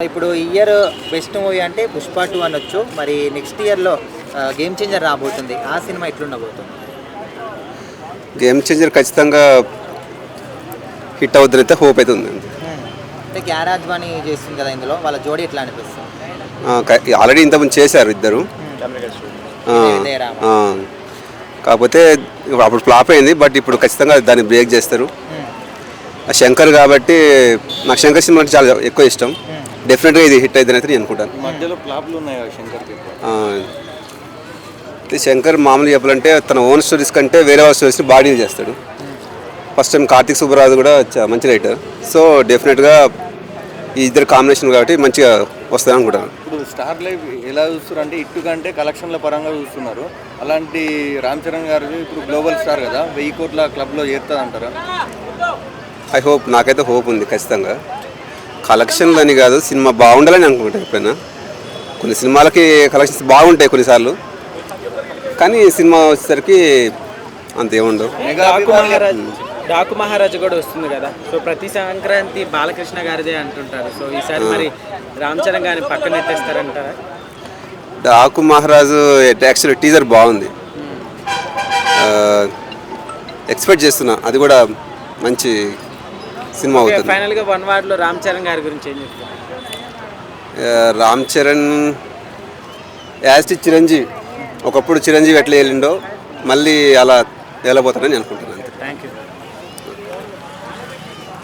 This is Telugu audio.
ఇప్పుడు ఈ ఇయర్ బెస్ట్ మూవీ అంటే పుష్ప 2 అనొచ్చు. మరి నెక్స్ట్ ఇయర్లో గేమ్ చేంజర్ రాబోతుంది. ఆ సినిమా ఎట్లుండబోతుంది? గేమ్ చేంజర్ ఖచ్చితంగా హిట్ అవుతుందని అయితే హోప్ అయితే ఉంది. అంటే గ్యారాజ్ వాణి చేస్తుంది కదా ఇందులో, వాళ్ళ జోడీ ఎట్లా అనిపిస్తుంది? ఆల్రెడీ ఇంతకుముందు చేశారు ఇద్దరు. కాకపోతే అప్పుడు ఫ్లాప్ అయింది, బట్ ఇప్పుడు ఖచ్చితంగా దాన్ని బ్రేక్ చేస్తారు. శంకర్ కాబట్టి నాకు శంకర్ సినిమా అంటే చాలా ఎక్కువ ఇష్టం. డెఫినెట్గా ఇది హిట్ అవుతుందని అయితే నేను అనుకుంటాను. మధ్యలో ఫ్లాప్లు ఉన్నాయి శంకర్కి. శంకర్ మామూలు చెప్పాలంటే తన ఓన్ స్టోరీస్ కంటే వేరే వాళ్ళ స్టోరీస్ని బాడీ చేస్తాడు. ఫస్ట్ టైం కార్తీక్ సుబ్బరాజు కూడా మంచి రైటర్. సో డెఫినెట్గా ఈ ఇద్దరు కాంబినేషన్ కాబట్టి మంచిగా వస్తుంది అనుకుంటాను. ఇప్పుడు స్టార్ లైఫ్ ఎలా చూస్తారు అంటే ఇట్టు కంటే కలెక్షన్ల పరంగా చూస్తున్నారు. అలాంటి రామ్ చరణ్ గారు ఇప్పుడు గ్లోబల్ స్టార్ కదా, 1000 కోట్ల క్లబ్లో చేస్తుంది అంటారా? ఐ హోప్, నాకైతే హోప్ ఉంది ఖచ్చితంగా. కలెక్షన్లు అని కాదు, సినిమా బాగుండాలని అనుకుంటాను. ఎప్పుడైనా కొన్ని సినిమాలకి కలెక్షన్స్ బాగుంటాయి కొన్నిసార్లు, కానీ సినిమా వచ్చేసరికి అంతేముండవు. డాకు మహారాజు కూడా వస్తుంది కదా, సో ప్రతి సంక్రాంతి బాలకృష్ణ గారిదే అంటుంటారు. సో ఈసారి మరి రామ్ చరణ్ గారిని పక్కన ఎత్తేస్తారంటారా? డాకు మహారాజు యాక్చువల్లీ టీజర్ బాగుంది, ఎక్స్పెక్ట్ చేస్తున్నా అది కూడా మంచి సినిమా అవుతుంది. ఫైనల్గా వన్ వర్డ్లో రామ్ చరణ్ గారి గురించి ఏం చెప్తారు? రామ్ చరణ్ యాజ్ చిరంజీవి, ఒకప్పుడు చిరంజీవి ఎట్లా వెళ్ళిండో మళ్ళీ అలా వెళ్ళబోతాడని అనుకుంటున్నాను.